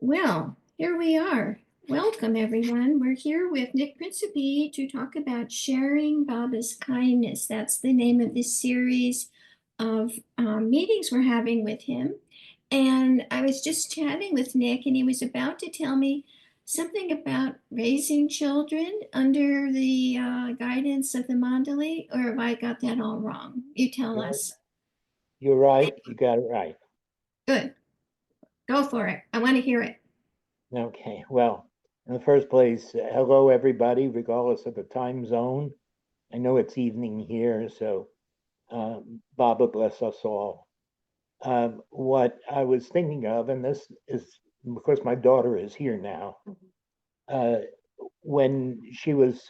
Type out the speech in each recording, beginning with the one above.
Well, here we are. Welcome, everyone. We're here with Nick Principe to talk about sharing Baba's kindness. That's the name of this series of meetings we're having with him. And I was just chatting with Nick, and he was about to tell me something about raising children under the guidance of the Mandali, or have I got that all wrong? You tell You're us. you're right. You got it right. Good. Go for it. I want to hear it. Okay. Well, in the first place, hello, everybody, regardless of the time zone. I know it's evening here, so Baba bless us all. What I was thinking of, and this is because my daughter is here now, uh, when she was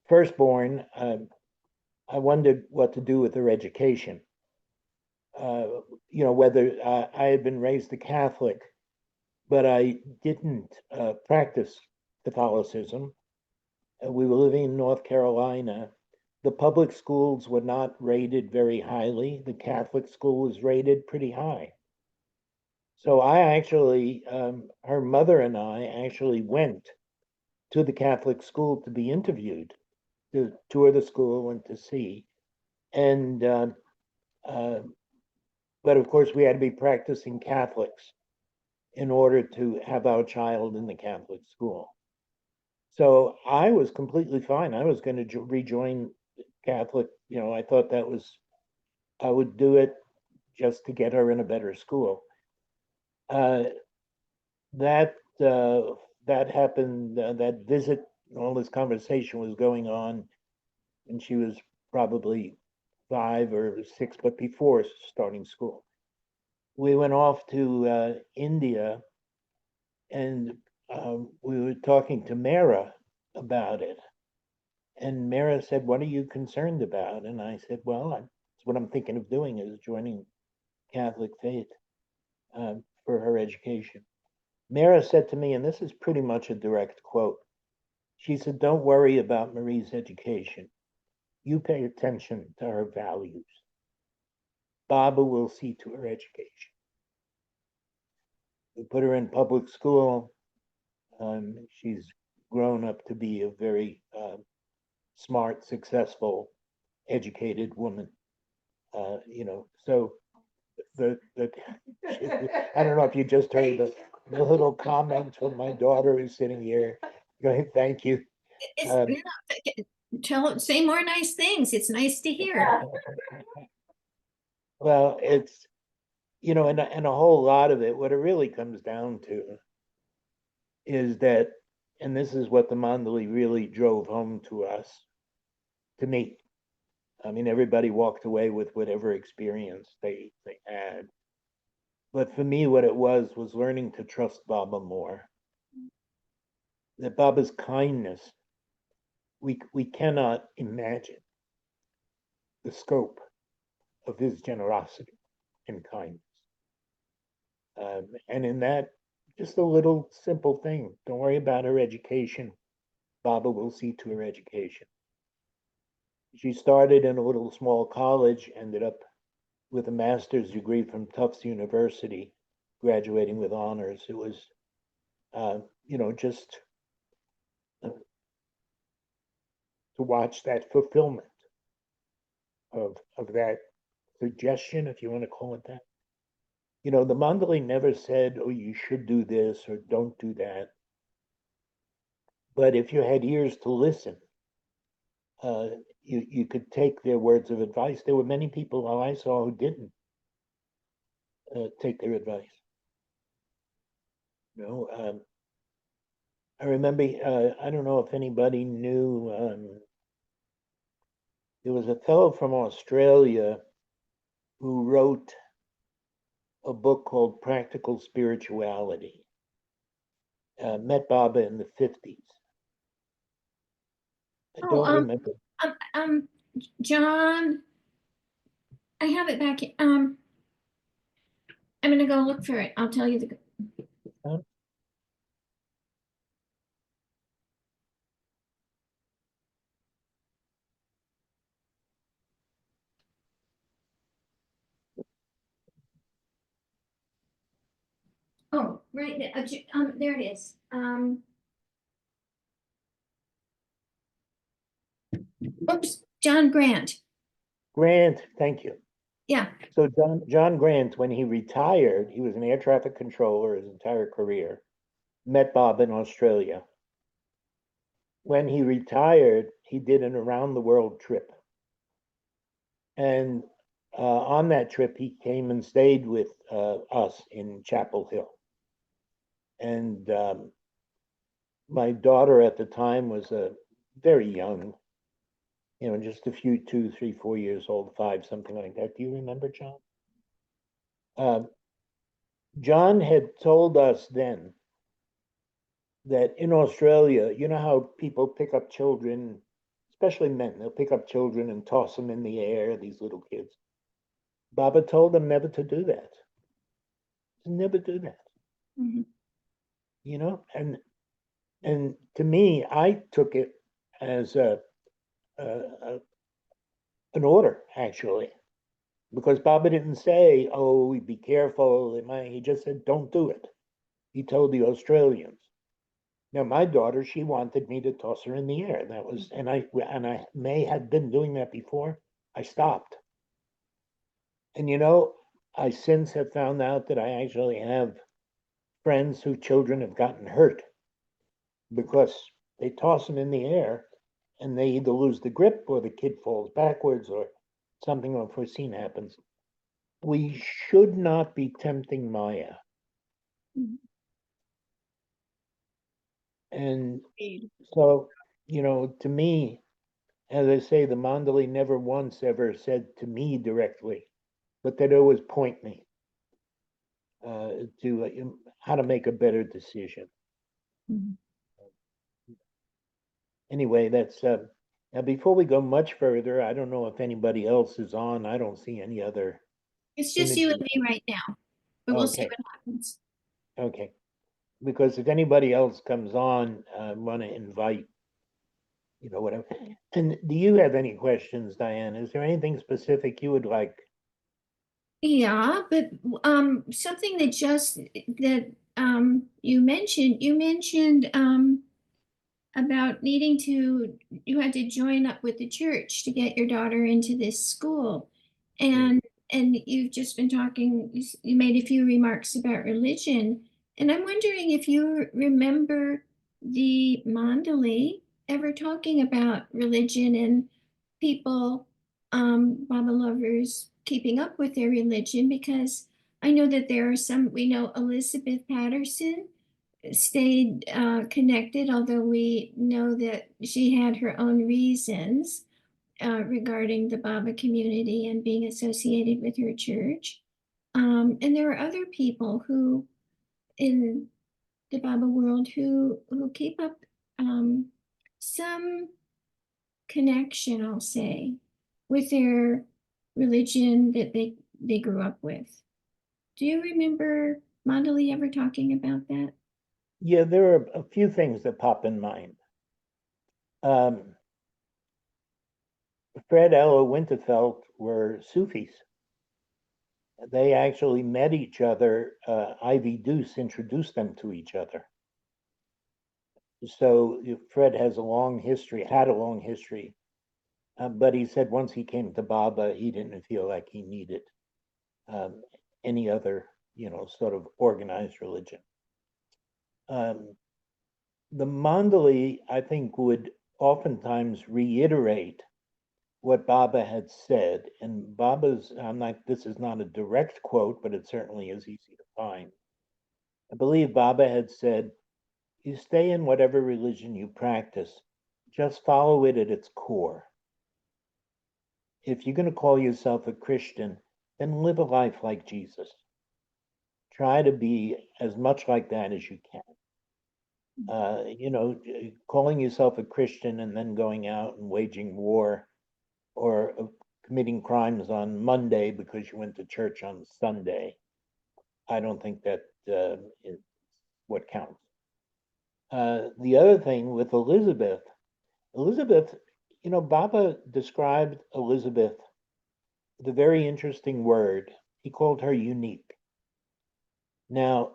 first born, I wondered what to do with her education. Uh, whether I had been raised a Catholic, but I didn't practice Catholicism. We were living in North Carolina. The public schools were not rated very highly. The Catholic school was rated pretty high. So her mother and I actually went to the Catholic school to be interviewed, to tour the school and to see. And, uh, but of course, we had to be practicing Catholics in order to have our child in the Catholic school. So I was completely fine. I was going to rejoin Catholic. I thought I would do it just to get her in a better school. Uh, that uh, that happened. That visit, all this conversation was going on, and she was probably 5 or 6, but before starting school. We went off to India, and we were talking to Mara about it. And Mara said, "What are you concerned about?" And I said, "Well, that's what I'm thinking of doing is joining Catholic faith for her education." Mara said to me, and this is pretty much a direct quote. She said, "Don't worry about Marie's education. You pay attention to her values. Baba will see to her education." We put her in public school. She's grown up to be a very smart, successful, educated woman. So the I don't know if you just heard the little comments from my daughter who's sitting here going, "Thank you." It's, Um, say more nice things. It's nice to hear. well, it's and a whole lot of it. What it really comes down to is that, and this is what the Mandali really drove home to us, to me. I mean, everybody walked away with whatever experience they had. But for me, what it was learning to trust Baba more. That Baba's kindness, we cannot imagine the scope of his generosity and kindness. And in that, just a little simple thing. Don't worry about her education. Baba will see to her education. She started in a little small college, ended up with a master's degree from Tufts University, graduating with honors. It was, just to watch that fulfillment of that suggestion, if you want to call it that. The Mandali never said, "Oh, you should do this or don't do that." But if you had ears to listen, uh, you could take their words of advice. There were many people I saw who didn't take their advice. You know, I remember. I don't know if anybody knew. There was a fellow from Australia who wrote a book called Practical Spirituality. Met Baba in the 50s. I Oh, don't remember. um, um, John, I have it back. I'm gonna go look for it. I'll tell you the. Huh? Oh, right, there it is. Oops, John Grant. Grant, thank you. Yeah. So John Grant, when he retired, he was an air traffic controller his entire career. Met Bob in Australia. When he retired, he did an around the world trip. And on that trip, he came and stayed with us in Chapel Hill. And my daughter at the time was very young, just a few, 2, 3, 4 years old, 5, something like that. Do you remember, John? John had told us then that in Australia, you know how people pick up children, especially men, they'll pick up children and toss them in the air, these little kids. Baba told them never to do that. Never do that. Mm-hmm. And to me, I took it as an order, actually, because Baba didn't say, "Oh, be careful." He just said, "Don't do it." He told the Australians. Now, my daughter, she wanted me to toss her in the air. That was, and I may have been doing that before. I stopped, and I since have found out that I actually have friends whose children have gotten hurt because they toss them in the air and they either lose the grip or the kid falls backwards or something unforeseen happens. We should not be tempting Maya. Mm-hmm. And so, to me, as I say, the Mandali never once ever said to me directly, but they'd always point me to how to make a better decision. Mm-hmm. Anyway, that's now before we go much further, I don't know if anybody else is on. I don't see any other It's just you and images. me right now, but we'll see Okay, what happens. okay. Because if anybody else comes on, I want to invite, whatever. And do you have any questions, Diane? Is there anything specific you would like? Yeah, but something that you mentioned about needing to you had to join up with the church to get your daughter into this school, Yeah. and you've just been talking, you made a few remarks about religion, and I'm wondering if you remember the Mandali ever talking about religion and people, Baba lovers, keeping up with their religion, because I know that there are some, we know Elizabeth Patterson stayed connected, although we know that she had her own reasons regarding the Baba community and being associated with her church. And there are other people who, in the Baba world, who keep up some connection, I'll say, with their religion that they grew up with. Do you remember Mandali ever talking about that? Yeah, there are a few things that pop in mind. Fred Ella Winterfeld were Sufis. They actually met each other. Ivy Deuce introduced them to each other. So Fred has a long history, had a long history, but he said once he came to Baba, he didn't feel like he needed um, any other, sort of organized religion. The Mandali, I think, would oftentimes reiterate what Baba had said. And this is not a direct quote, but it certainly is easy to find. I believe Baba had said, "You stay in whatever religion you practice, just follow it at its core. If you're going to call yourself a Christian, then live a life like Jesus. Try to be as much like that as you can. Calling yourself a Christian and then going out and waging war or committing crimes on Monday because you went to church on Sunday. I don't think that is what counts." The other thing with Elizabeth, Baba described Elizabeth with a very interesting word. He called her unique. Now,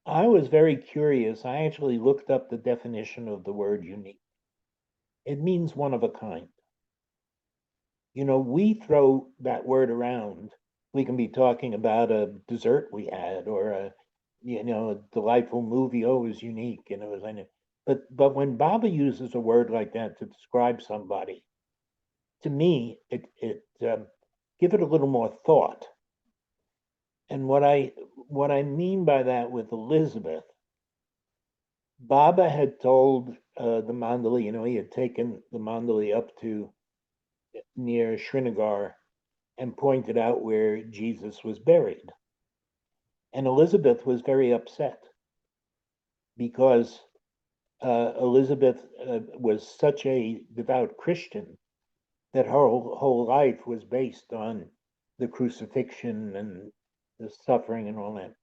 I was very curious. I actually looked up the definition of the word unique. It means one of a kind. We throw that word around. We can be talking about a dessert we had or a delightful movie. Oh, it was unique and it was, I know. But when Baba uses a word like that to describe somebody, to me, it give it a little more thought. And what I mean by that with Elizabeth, Baba had told the Mandali, he had taken the Mandali up to near Srinagar and pointed out where Jesus was buried. And Elizabeth was very upset because Elizabeth was such a devout Christian that her whole life was based on the crucifixion and the suffering and all that.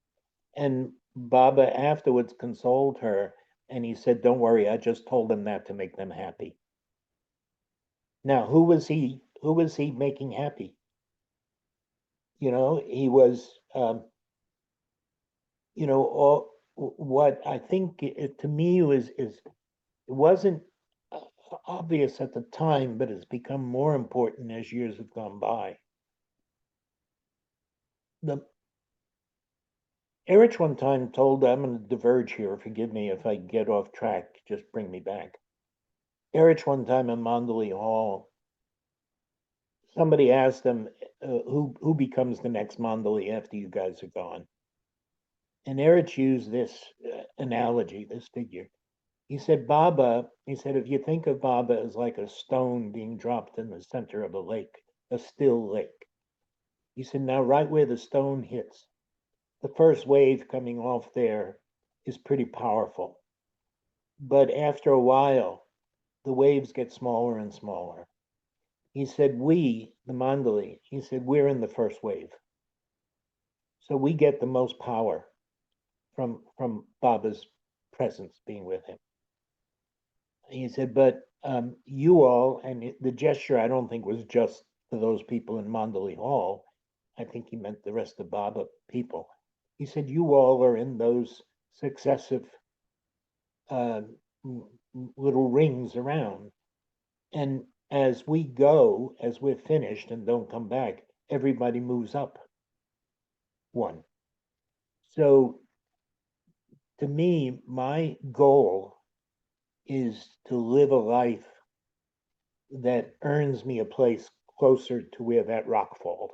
And Baba afterwards consoled her and he said, "Don't worry, I just told them that to make them happy." Now, who was he making happy? He was all what I think to me it wasn't obvious at the time, but it's become more important as years have gone by. The Erich one time told, I'm going to diverge here, forgive me if I get off track, just bring me back. Erich one time in Mandali Hall, somebody asked him, who becomes the next Mandali after you guys are gone? And Erich used this analogy, this figure. He said, if you think of Baba as like a stone being dropped in the center of a lake, a still lake. He said, now right where the stone hits, the first wave coming off there is pretty powerful. But after a while, the waves get smaller and smaller. He said, we, the Mandali, he said, we're in the first wave. So we get the most power from Baba's presence being with him. He said, but you all, and the gesture I don't think was just for those people in Mandali Hall. I think he meant the rest of Baba people. He said, you all are in those successive uh, little rings around. And as we go, as we're finished and don't come back, everybody moves up one. So to me, my goal is to live a life that earns me a place closer to where that rock falls.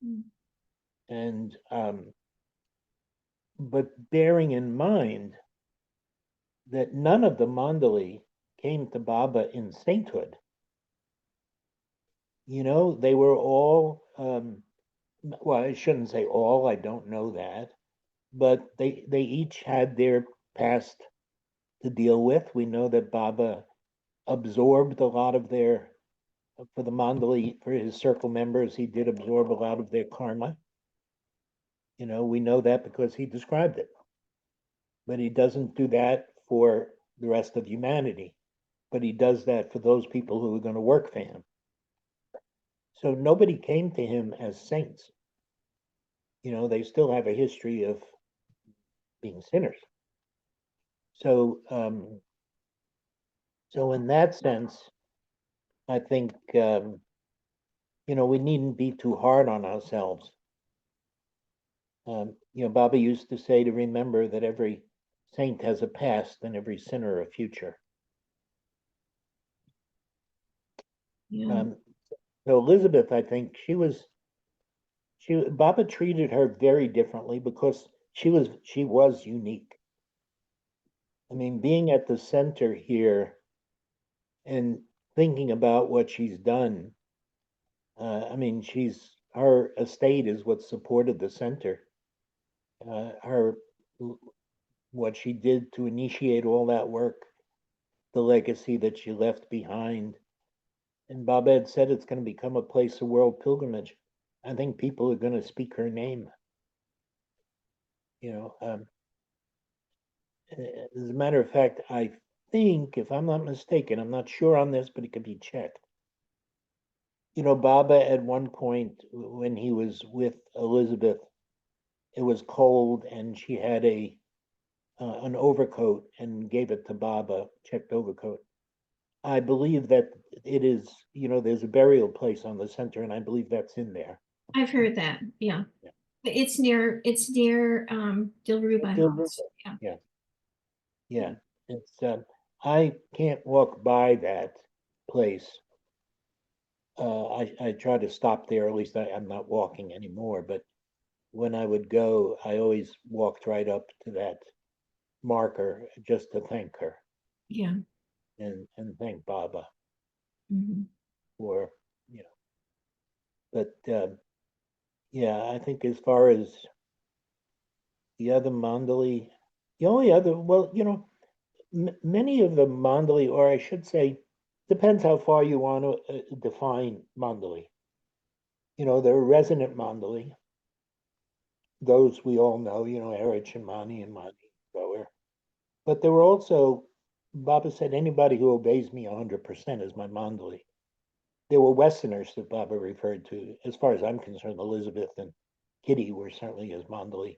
Mm. And but bearing in mind that none of the Mandali came to Baba in sainthood. They were all well, I shouldn't say all, I don't know that, but they each had their past to deal with. We know that Baba absorbed a lot of their for the Mandali, for his circle members, he did absorb a lot of their karma. We know that because he described it. But he doesn't do that for the rest of humanity. But he does that for those people who are going to work for him. So nobody came to him as saints. They still have a history of being sinners. So, so in that sense, I think we needn't be too hard on ourselves. Baba used to say to remember that every saint has a past and every sinner a future. Yeah. So Elizabeth, I think Baba treated her very differently because she was unique. I mean, being at the center here and thinking about what she's done. I mean, her estate is what supported the center. Her what she did to initiate all that work, the legacy that she left behind. And Baba had said it's going to become a place of world pilgrimage. I think people are going to speak her name. You know, um, as a matter of fact, I think, if I'm not mistaken, I'm not sure on this, but it could be checked. Baba at one point when he was with Elizabeth it was cold and she had an overcoat and gave it to Baba, checked overcoat. I believe that it is, there's a burial place on the center, and I believe that's in there. I've heard that, yeah. Yeah. It's near Dilruba Dilruba. House. Yeah. Yeah, yeah. It's I can't walk by that place. I try to stop there. At least I'm not walking anymore. But when I would go, I always walked right up to that marker just to thank her Yeah. and thank Baba Mhm. for you know. But yeah, I think as far as the other Mandali, the only other, well, many of the Mandali, or I should say, depends how far you want to define Mandali. There are resident Mandali, those we all know, Erich and Mani and Mani Goer. But there were also, Baba said, anybody who obeys me 100% is my Mandali. There were Westerners that Baba referred to. As far as I'm concerned, Elizabeth and Kitty were certainly his Mandali.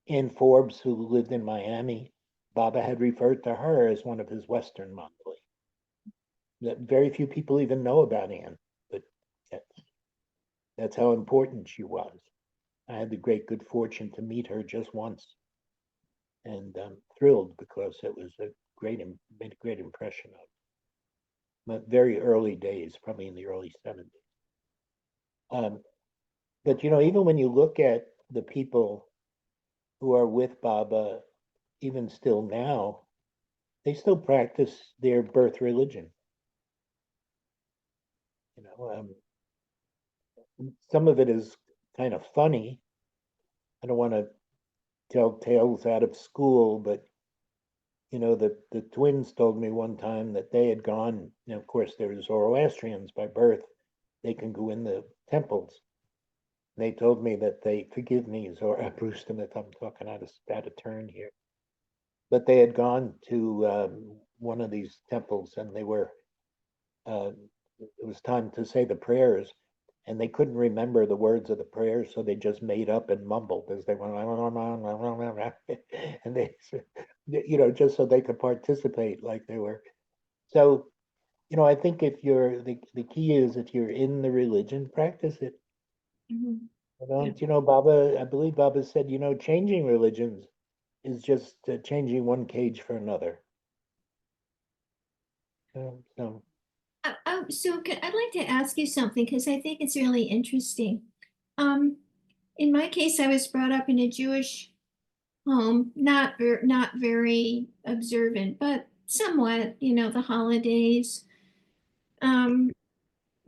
Ann Forbes, who lived in Miami, Baba had referred to her as one of his Western Mandali. That very few people even know about Anne, but that's how important she was. I had the great good fortune to meet her just once, and I'm thrilled because it was made a great impression on my very early days, probably in the early 70s. Um, but even when you look at the people who are with Baba, even still now, they still practice their birth religion. Some of it is kind of funny. I don't want to tell tales out of school, but the twins told me one time that they had gone. Of course, they're Zoroastrians by birth; they can go in the temples. They told me that they forgive me, Zoroastrian, if I'm talking out of turn here, but they had gone to one of these temples, and they were. Uh, it was time to say the prayers, and they couldn't remember the words of the prayers, so they just made up and mumbled as they went, and they, just so they could participate like they were. So, I think if you're the key is if you're in the religion, practice it. Mhm. Yeah. Don't, Baba, I believe Baba said, changing religions is just changing one cage for another. So I'd like to ask you something because I think it's really interesting. Um, in my case, I was brought up in a Jewish home, not very observant, but somewhat, the holidays, um,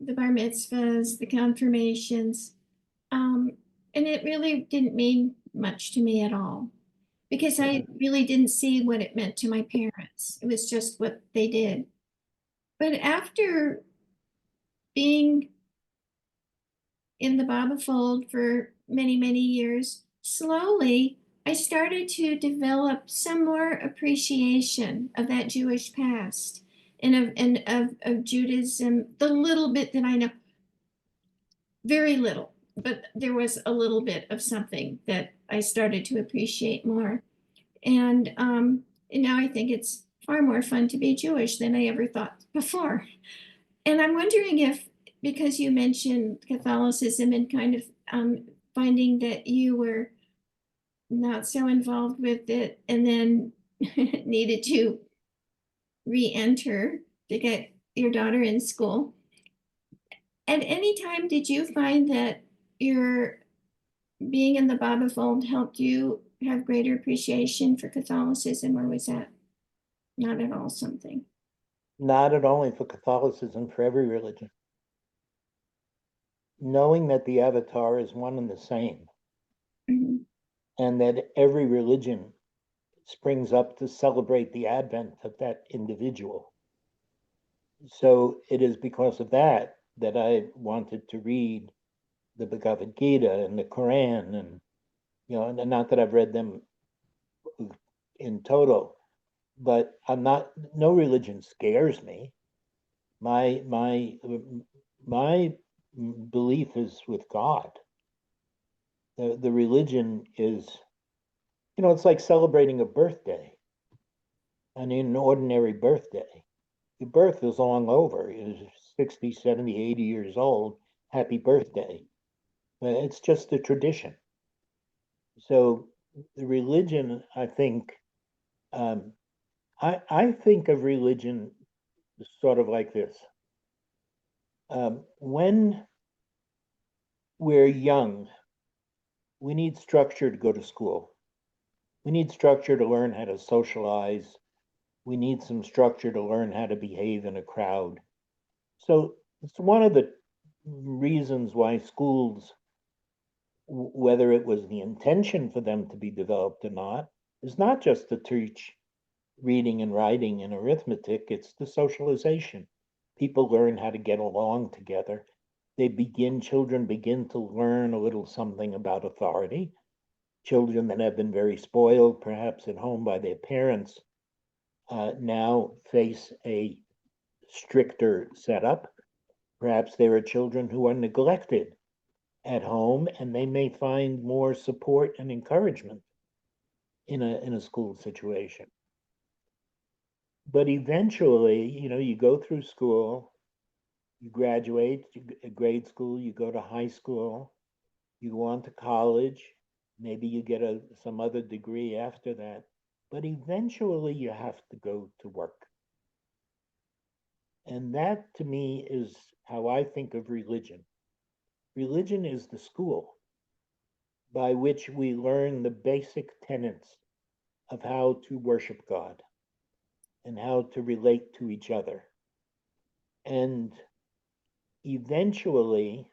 the bar mitzvahs, the confirmations. Um, and it really didn't mean much to me at all because I really didn't see what it meant to my parents. It was just what they did. But after being in the Baba fold for many, many years, slowly I started to develop some more appreciation of that Jewish past and of Judaism, the little bit that I know, very little, but there was a little bit of something that I started to appreciate more. And now I think it's far more fun to be Jewish than I ever thought before. And I'm wondering if, because you mentioned Catholicism and kind of finding that you were not so involved with it and then needed to re-enter to get your daughter in school. At any time, did you find that your being in the Baba fold helped you have greater appreciation for Catholicism, or was that not at all something? not at only for Catholicism, for every religion. Knowing that the avatar is one and the same, Mhm. and that every religion springs up to celebrate the advent of that individual. So it is because of that that I wanted to read the Bhagavad Gita and the Quran, and and not that I've read them in total, but I'm not. No religion scares me. My my belief is with God. The religion is, it's like celebrating a birthday, an ordinary birthday. Your birth is long over. You're 60, 70, 80 years old. Happy birthday. But it's just a tradition. So the religion, I think, um, I think of religion sort of like this. When we're young, we need structure to go to school. We need structure to learn how to socialize. We need some structure to learn how to behave in a crowd. So it's one of the reasons why schools, whether it was the intention for them to be developed or not, is not just to teach reading and writing and arithmetic, it's the socialization. People learn how to get along together. Children begin to learn a little something about authority. Children that have been very spoiled, perhaps at home by their parents, now face a stricter setup. Perhaps there are children who are neglected at home and they may find more support and encouragement in a school situation. But eventually, you go through school, you graduate, grade school, you go to high school, you go on to college, maybe you get some other degree after that, but eventually you have to go to work. And that to me is how I think of religion. Religion is the school by which we learn the basic tenets of how to worship God and how to relate to each other. And eventually,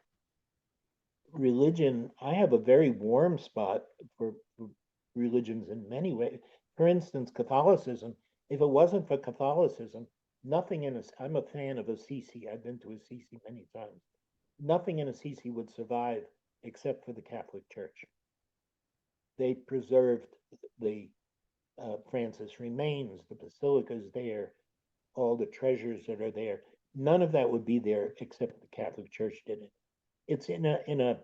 religion, I have a very warm spot for religions in many ways. For instance, Catholicism, if it wasn't for Catholicism, nothing in us, I'm a fan of Assisi. I've been to Assisi many times. Nothing in Assisi would survive except for the Catholic Church. They preserved the Francis remains, the basilicas there, all the treasures that are there. None of that would be there except the Catholic Church did it. It's in a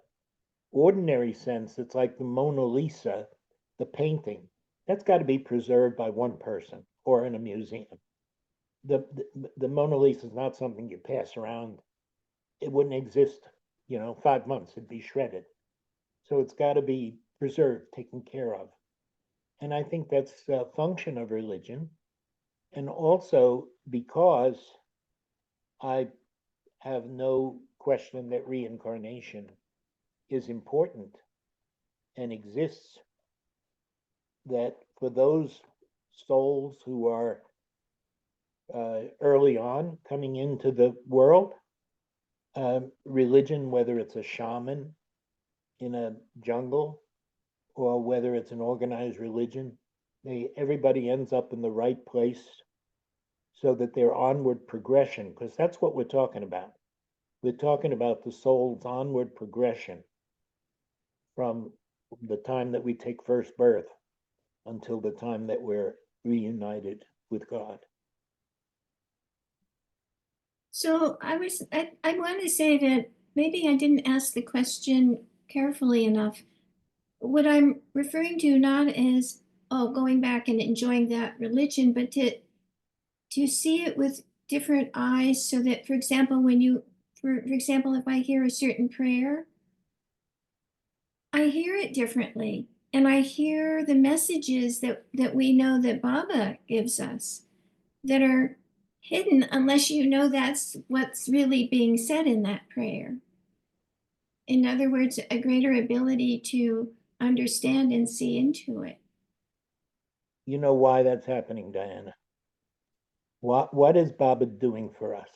ordinary sense, it's like the Mona Lisa, the painting. That's got to be preserved by one person or in a museum. The Mona Lisa is not something you pass around. It wouldn't exist, 5 months, it'd be shredded. So it's got to be preserved, taken care of. And I think that's a function of religion. And also because I have no question that reincarnation is important and exists, that for those souls who are early on coming into the world, religion, whether it's a shaman in a jungle or whether it's an organized religion, everybody ends up in the right place so that their onward progression, because that's what we're talking about. We're talking about the soul's onward progression from the time that we take first birth until the time that we're reunited with God. So I want to say that maybe I didn't ask the question carefully enough. What I'm referring to not as, oh, going back and enjoying that religion, but to see it with different eyes so that, for example, for example, if I hear a certain prayer, I hear it differently. And I hear the messages that we know that Baba gives us that are hidden unless you know that's what's really being said in that prayer. In other words, a greater ability to understand and see into it. You know why that's happening, Diana? What is Baba doing for us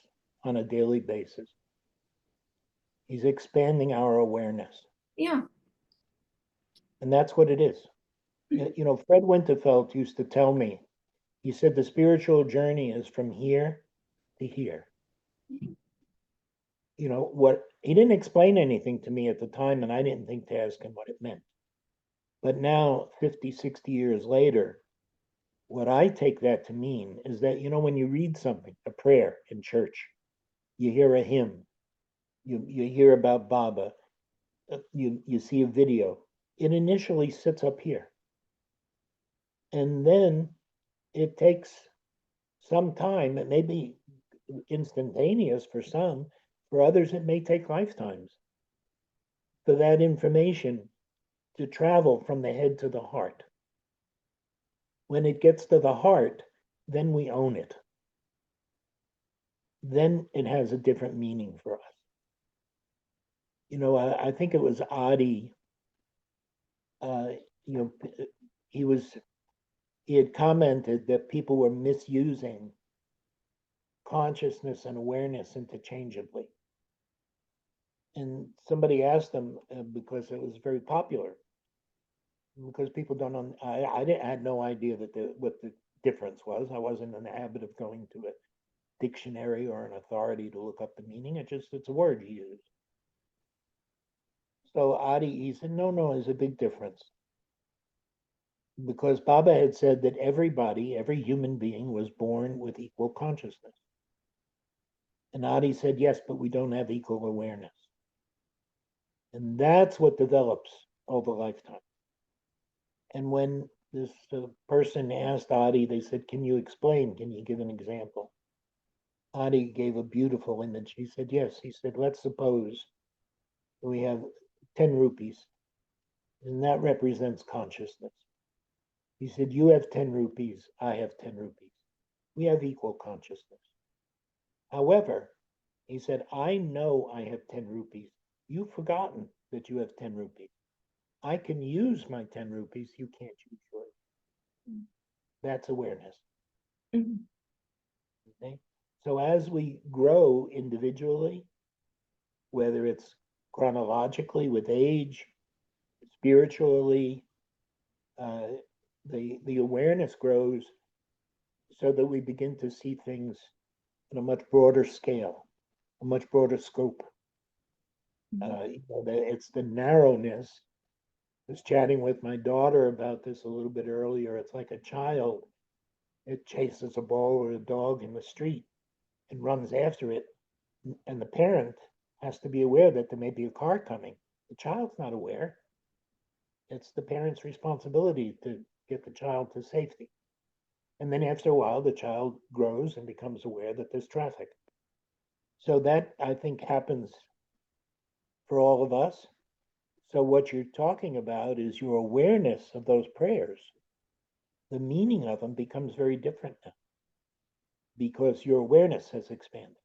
on a daily basis? He's expanding our awareness. Yeah. And that's what it is. Fred Winterfeld used to tell me, he said the spiritual journey is from here to here. What he didn't explain anything to me at the time, and I didn't think to ask him what it meant. But now, 50, 60 years later, what I take that to mean is that, when you read something, a prayer in church, you hear a hymn, you hear about Baba, you see a video, it initially sits up here. And then it takes some time. It may be instantaneous for some, for others, it may take lifetimes for that information to travel from the head to the heart. When it gets to the heart, then we own it. Then it has a different meaning for us. I think it was Adi. Uh, you know, he was he had commented that people were misusing consciousness and awareness interchangeably. And somebody asked him because it was very popular. Because people don't know, I had no idea what the difference was. I wasn't in the habit of going to a dictionary or an authority to look up the meaning. It's a word you use. So Adi, he said, no, there's a big difference. Because Baba had said that every human being was born with equal consciousness. And Adi said, yes, but we don't have equal awareness. And that's what develops over lifetime. And when this person asked Adi, they said, can you explain? Can you give an example? Adi gave a beautiful image. He said, yes. He said, let's suppose we have 10 rupees, and that represents consciousness. He said, you have 10 rupees, I have 10 rupees. We have equal consciousness. However, he said, I know I have 10 rupees. You've forgotten that you have 10 rupees. I can use my 10 rupees, you can't use yours. That's awareness. Mhm. Okay? So as we grow individually, whether it's chronologically with age, spiritually, uh, the awareness grows so that we begin to see things on a much broader scale, a much broader scope. It's the narrowness. I was chatting with my daughter about this a little bit earlier. It's like a child. It chases a ball or a dog in the street and runs after it. And the parent has to be aware that there may be a car coming. The child's not aware. It's the parent's responsibility to get the child to safety. And then after a while, the child grows and becomes aware that there's traffic. So that I think happens for all of us. So what you're talking about is your awareness of those prayers. The meaning of them becomes very different now because your awareness has expanded.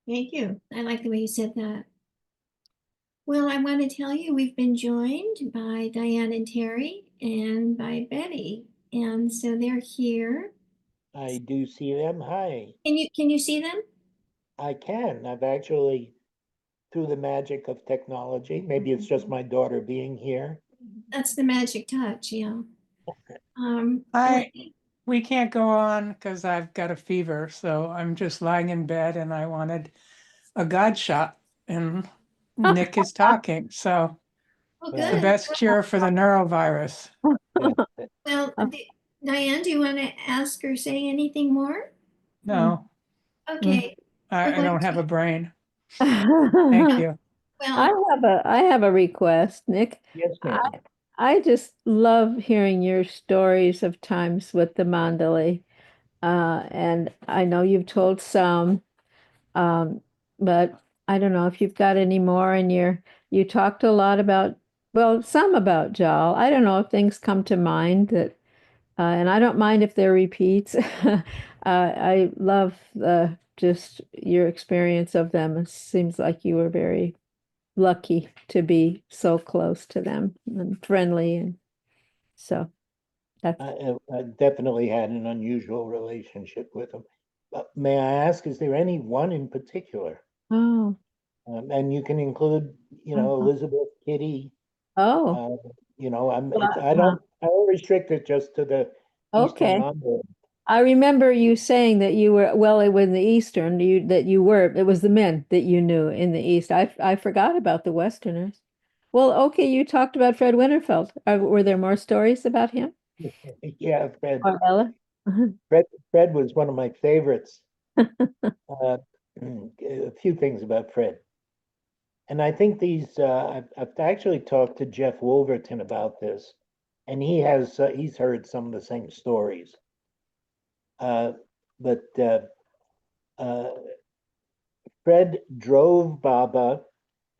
Thank you. I like the way you said that. Well, I want to tell you we've been joined by Diane and Terry and by Betty. And so they're here. I do see them. Hi. Can you see them? I can. I've actually, through the magic of technology, maybe it's just my daughter being here. That's the magic touch, yeah. I we can't go on because I've got a fever, so I'm just lying in bed and I wanted a God shot and Nick is talking, so Oh, it's the good. best cure for the neurovirus. Yeah. Well, Diane, do you want to ask or say anything more? No, Okay, we're I going don't have a to, brain. Thank you. well, I have a request, Nick. Yes, I ma'am. I just love hearing your stories of times with the Mandali. And I know you've told some, um, but I don't know if you've got any more and you talked a lot about, well, some about Jal. I don't know if things come to mind that and I don't mind if they're repeats. I love just your experience of them. It seems like you were very lucky to be so close to them and friendly, and so that's I definitely had an unusual relationship with them. But may I ask, is there any one in particular? oh And you can include, uh-huh. Elizabeth, Kitty. Oh, Uh, I uh, don't restrict it just to the Eastern okay. Mandal. I remember you saying that you were well in the Eastern. It was the men that you knew in the East. I forgot about the Westerners. Well, okay, you talked about Fred Winterfeld. Were there more stories about him Yeah, Fred. or Ella? Fred. Fred was one of my favorites. Uh, a few things about Fred. And I think I've actually talked to Jeff Wolverton about this, and he's heard some of the same stories. But uh, Fred drove Baba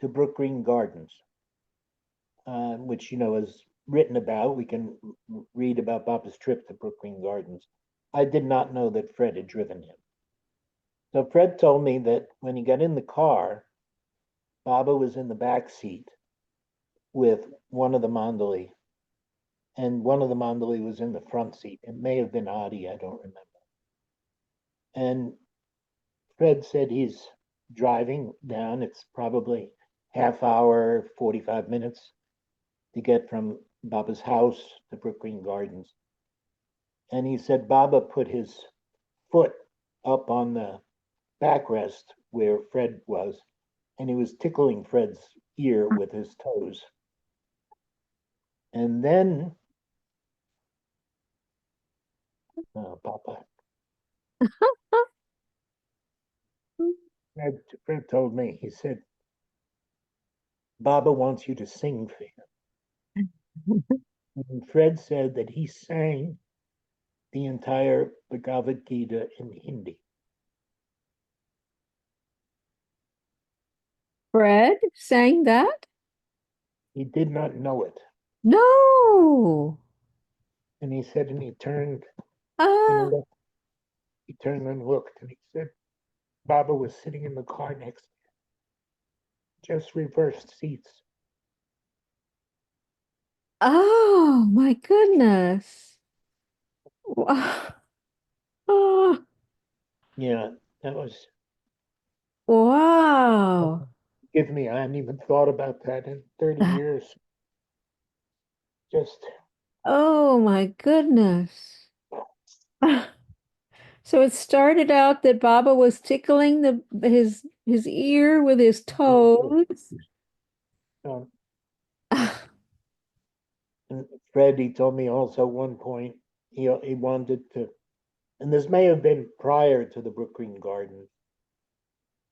to Brook Green Gardens, which is written about. We can read about Baba's trip to Brook Green Gardens. I did not know that Fred had driven him. So Fred told me that when he got in the car, Baba was in the back seat with one of the Mandali, and one of the Mandali was in the front seat. It may have been Adi, I don't remember. And Fred said he's driving down. It's probably half hour, 45 minutes to get from Baba's house to Brook Green Gardens. And he said Baba put his foot up on the backrest where Fred was, and he was tickling Fred's ear with his toes. And then, Papa, Fred told me, he said, Baba wants you to sing for him. And Fred said that he sang the entire Bhagavad Gita in Hindi. Fred sang that? He did not know it. No. And he said, and he turned Ah, and looked. He turned and looked, and he said, Baba was sitting in the car next to him, just reversed seats. oh my goodness. Wow. Oh, Yeah, that was, wow. give me, I hadn't even thought about that in 30 years. Just, Oh my goodness. So it started out that Baba was tickling his ear with his toes. um, and Fred, he told me also one point, he wanted to, and this may have been prior to the Brook Green Garden,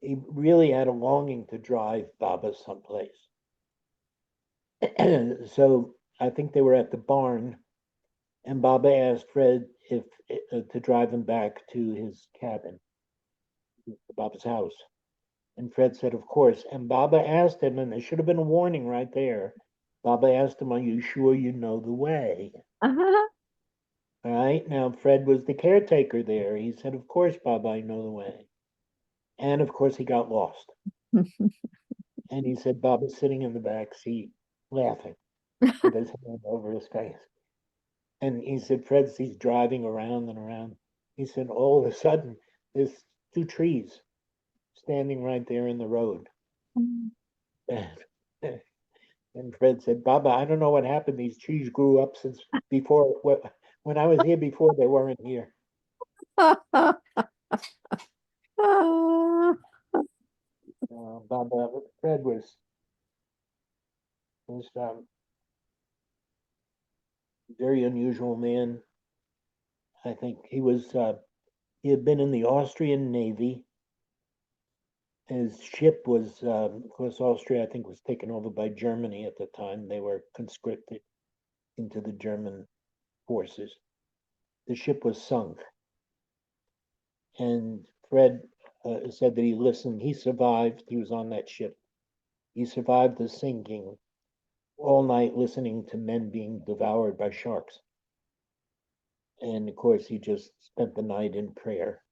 he really had a longing to drive Baba someplace. So I think they were at the barn, and Baba asked Fred if to drive him back to his cabin, Baba's house. And Fred said, of course. And Baba asked him, and there should have been a warning right there. Baba asked him, are you sure you know the way? Uh-huh. All right. Now, Fred was the caretaker there. He said, of course, Baba, I know the way. And of course, he got lost. And he said, Baba's sitting in the back seat laughing with his hand over his face. And he said, he's driving around and around. He said, all of a sudden, there's two trees standing right there in the road. And Fred said, Baba, I don't know what happened. These trees grew up since before, when I was here before, they weren't here. Baba, Fred was a very unusual man. I think he had been in the Austrian Navy. His ship was, of course, Austria, I think, was taken over by Germany at the time. They were conscripted into the German forces. The ship was sunk. And Fred said that he listened. He survived. He was on that ship. He survived the sinking all night listening to men being devoured by sharks. And of course, he just spent the night in prayer.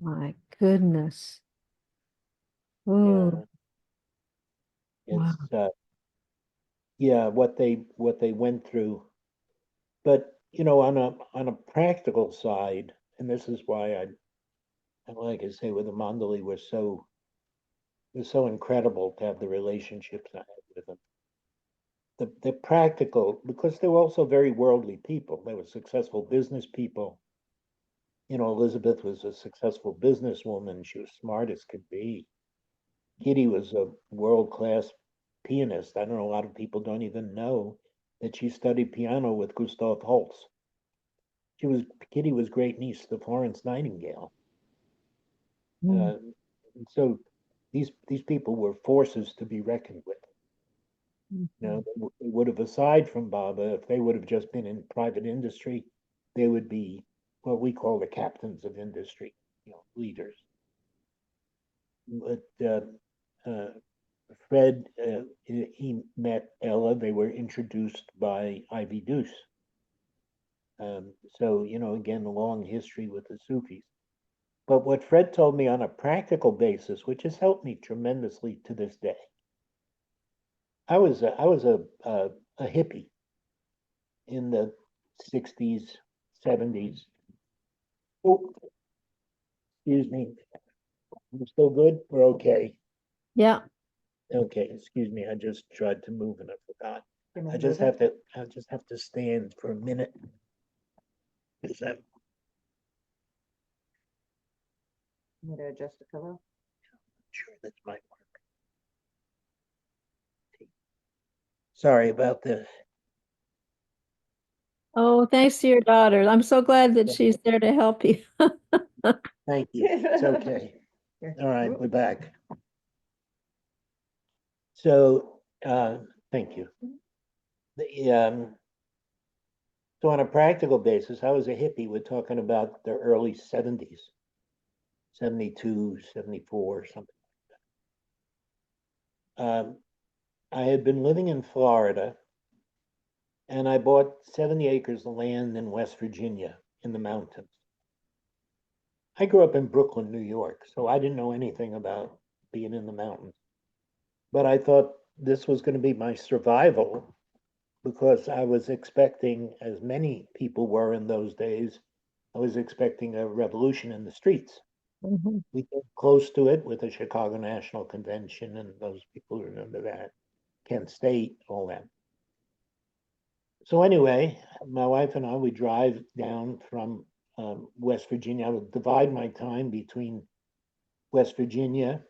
My goodness. Yeah, Oh, wow. it's yeah, what they went through. But on a practical side, and this is why I like I say with the Mandali was so incredible to have the relationships I had with them. The practical, because they were also very worldly people. They were successful business people. Elizabeth was a successful businesswoman. She was smart as could be. Kitty was a world-class pianist. I don't know, a lot of people don't even know that she studied piano with Gustav Holst. Kitty was great niece to Florence Nightingale. Mm. Uh, so, these people were forces to be reckoned with. You know, they would have, aside from Baba, if they would have just been in private industry, they would be what we call the captains of industry, leaders. But Fred, he met Ella. They were introduced by Ivy Deuce. So, again, a long history with the Sufis. But what Fred told me on a practical basis, which has helped me tremendously to this day, I was a hippie in the 60s, 70s. Oh, excuse me. We're still good? We're okay. Yeah. Okay, excuse me. I just tried to move and I forgot. I just have to stand for a minute. Is that Need to adjust the pillow? sure this might work? Sorry about this. Oh, thanks to your daughter. I'm so glad that she's there to help you. Thank you. It's okay. Here. All right, we're back. So, thank you. So on a practical basis, I was a hippie. We're talking about the early 70s, 72, 74, something like that. I had been living in Florida, and I bought 70 acres of land in West Virginia in the mountains. I grew up in Brooklyn, New York, so I didn't know anything about being in the mountains. But I thought this was going to be my survival because I was expecting, as many people were in those days, I was expecting a revolution in the streets. We came close to it with the Chicago National Convention, and those people remember that, Kent State, all that. So anyway, my wife and I, we drive down from West Virginia. I would divide my time between West Virginia,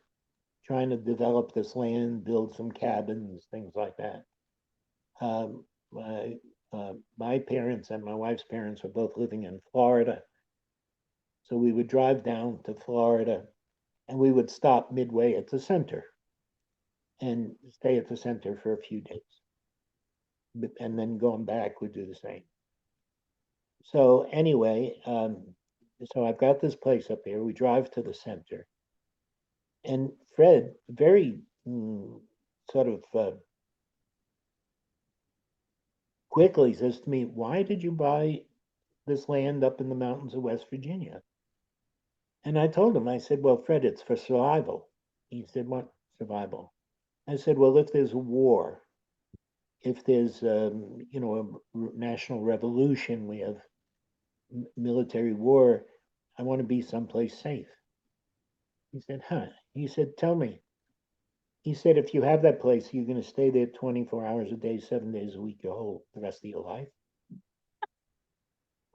trying to develop this land, build some cabins, things like that. My parents and my wife's parents were both living in Florida. So we would drive down to Florida and we would stop midway at the center and stay at the center for a few days. And then going back, we'd do the same. So anyway, so I've got this place up there. We drive to the center. And Fred, very sort of quickly says to me, why did you buy this land up in the mountains of West Virginia? And I told him, I said, well, Fred, it's for survival. He said, what survival? I said, well, if there's a war, if there's, a national revolution, we have military war, I want to be someplace safe. He said, huh? He said, tell me. He said, if you have that place, you're going to stay there 24 hours a day, 7 days a week, the rest of your life.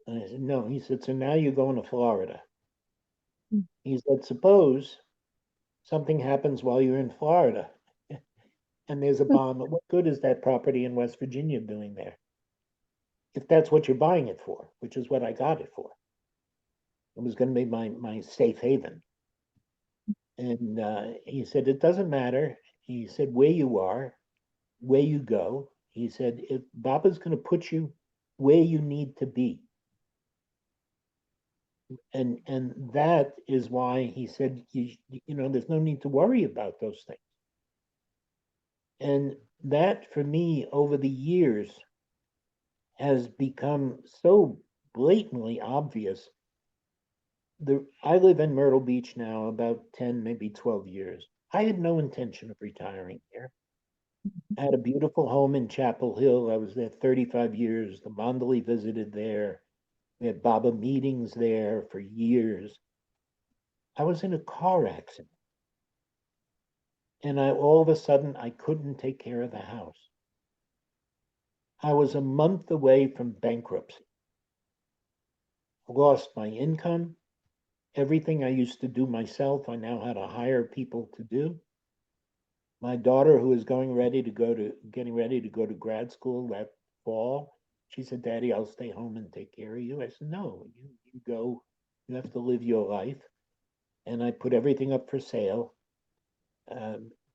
And I said, no. He said, so now you're going to Florida. He said, suppose something happens while you're in Florida and there's a bomb. What good is that property in West Virginia doing there? If that's what you're buying it for, which is what I got it for. It was going to be my safe haven. And he said, it doesn't matter. He said, where you are, where you go. He said, if Baba's going to put you where you need to be. And that is why he said, there's no need to worry about those things. And that for me over the years has become so blatantly obvious. I live in Myrtle Beach now about 10, maybe 12 years. I had no intention of retiring here. I had a beautiful home in Chapel Hill. I was there 35 years. The Mandali visited there. We had Baba meetings there for years. I was in a car accident. And all of a sudden, I couldn't take care of the house. I was a month away from bankruptcy. I lost my income. Everything I used to do myself, I now had to hire people to do. My daughter, who was getting ready to go to grad school that fall, she said, Daddy, I'll stay home and take care of you. I said, no, you go, you have to live your life. And I put everything up for sale.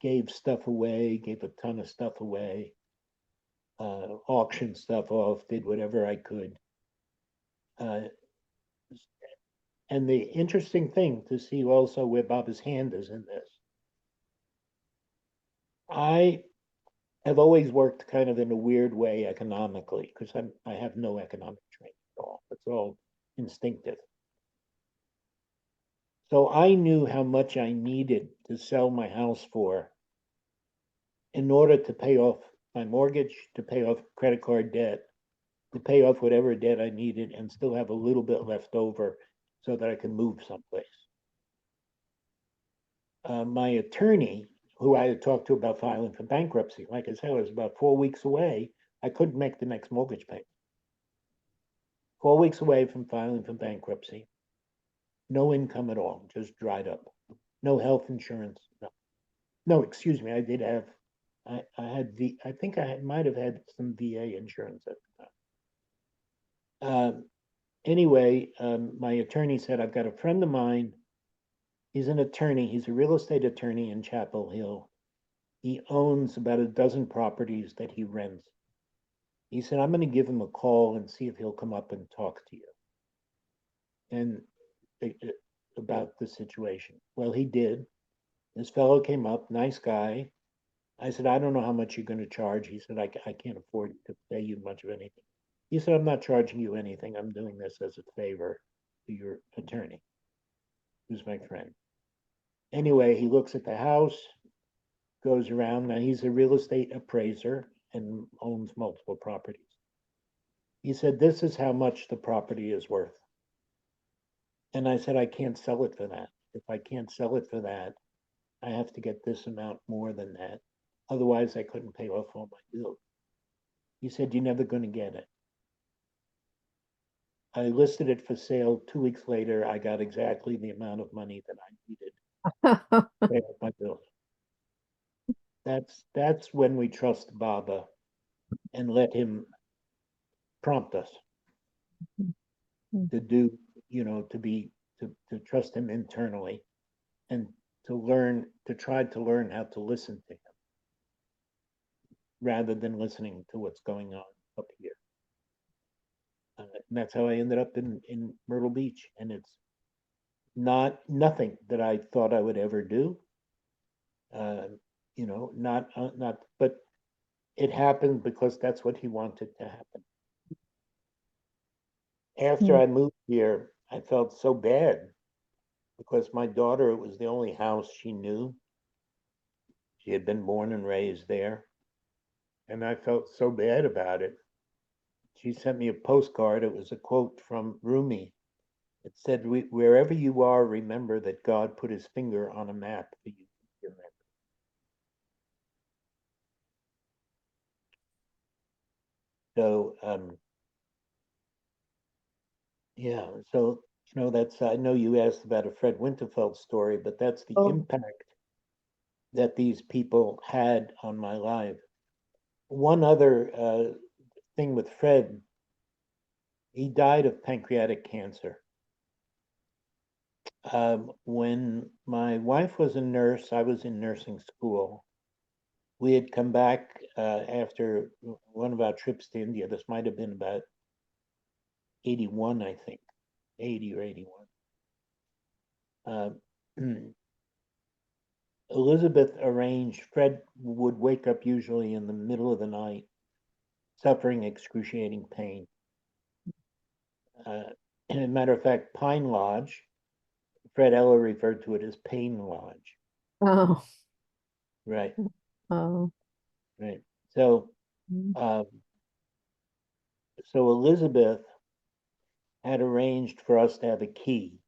gave stuff away, gave a ton of stuff away, auctioned stuff off, did whatever I could. And the interesting thing to see also where Baba's hand is in this. I have always worked kind of in a weird way economically because I have no economic training at all. It's all instinctive. So I knew how much I needed to sell my house for in order to pay off my mortgage, to pay off credit card debt, to pay off whatever debt I needed and still have a little bit left over so that I can move someplace. My attorney, who I had talked to about filing for bankruptcy, like I said, it was about 4 weeks away. I couldn't make the next mortgage payment. 4 weeks away from filing for bankruptcy. No income at all, just dried up. No health insurance. No, excuse me. I did have, I think I might have had some VA insurance at the time. Anyway, my attorney said, I've got a friend of mine. He's an attorney. He's a real estate attorney in Chapel Hill. He owns about a dozen properties that he rents. He said, I'm going to give him a call and see if he'll come up and talk to you. And about the situation. Well, he did. This fellow came up, nice guy. I said, I don't know how much you're going to charge. He said, I can't afford to pay you much of anything. He said, I'm not charging you anything. I'm doing this as a favor to your attorney, who's my friend. Anyway, he looks at the house, goes around. Now, he's a real estate appraiser and owns multiple properties. He said, this is how much the property is worth. And I said, I can't sell it for that. If I can't sell it for that, I have to get this amount more than that. Otherwise, I couldn't pay off all my bills. He said, you're never going to get it. I listed it for sale. 2 weeks later, I got exactly the amount of money that I needed to pay off my bills. That's when we trust Baba and let him prompt us to do, to trust him internally and to try to learn how to listen to him rather than listening to what's going on up here. And that's how I ended up in Myrtle Beach. And it's nothing that I thought I would ever do. But it happened because that's what he wanted to happen. After I moved here, I felt so bad because my daughter, it was the only house she knew. She had been born and raised there. And I felt so bad about it. She sent me a postcard. It was a quote from Rumi. It said, wherever you are, remember that God put his finger on a map for you to remember. So, yeah, so, I know you asked about a Fred Winterfeld story, but that's the impact that these people had on my life. One other thing with Fred, he died of pancreatic cancer. When my wife was a nurse, I was in nursing school. We had come back after one of our trips to India. This might have been about 81, I think, 80 or 81. Elizabeth arranged, Fred would wake up usually in the middle of the night, suffering excruciating pain. And as a matter of fact, Pine Lodge, Fred Eller referred to it as Pain Lodge. Oh, Right, oh. right. So, so Elizabeth had arranged for us to have a key.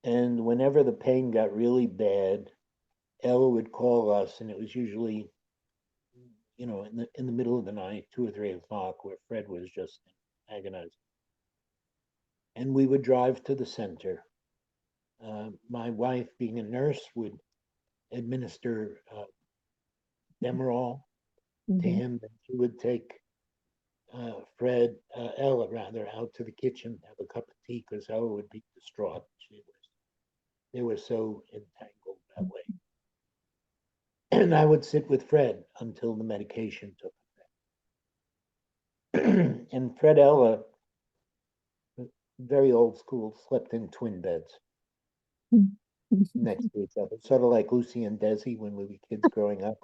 And whenever the pain got really bad, Ella would call us, and it was usually, in the middle of the night, 2 or 3 o'clock, where Fred was just agonizing. And we would drive to the center. My wife, being a nurse, would administer Demerol to him, and she would take Ella rather, out to the kitchen, have a cup of tea, because Ella would be distraught. They were so entangled that way. And I would sit with Fred until the medication took effect. And Fred Ella, very old school, slept in twin beds next to each other, sort of like Lucy and Desi when we were kids growing up.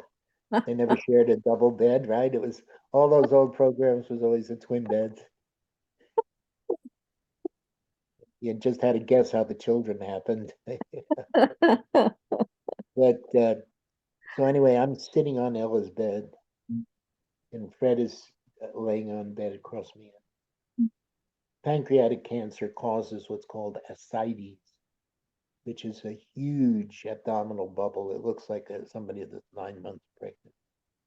They never shared a double bed, right? It was all those old programs was always a twin beds. You just had to guess how the children happened. But so anyway, I'm sitting on Ella's bed, and Fred is laying on bed across me. Pancreatic cancer causes what's called ascites, which is a huge abdominal bubble. It looks like somebody that's 9 months pregnant.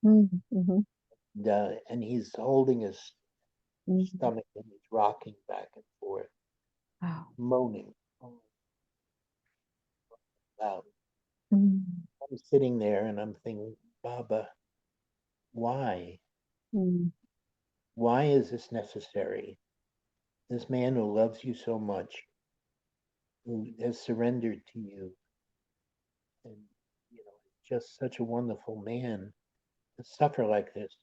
Mhm. And he's holding his Mhm. stomach and he's rocking back and forth, Wow. moaning. Loud. Mhm. I'm sitting there and I'm thinking, Baba, why? Mhm. Why is this necessary? This man who loves you so much, who has surrendered to you, and just such a wonderful man to suffer like this.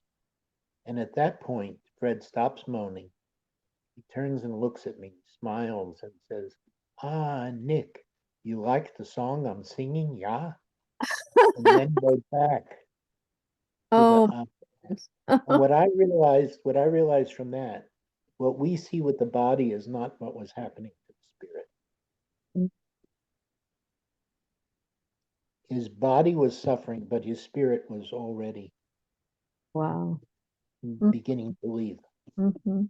And at that point, Fred stops moaning. He turns and looks at me, smiles, and says, "Ah, Nick, you like the song I'm singing, yeah?" And then goes back to the Oh, yes. and what I realized from that, what we see with the body is not what was happening to the spirit. His body was suffering, but his spirit was already Wow. beginning to leave. Mm-hmm.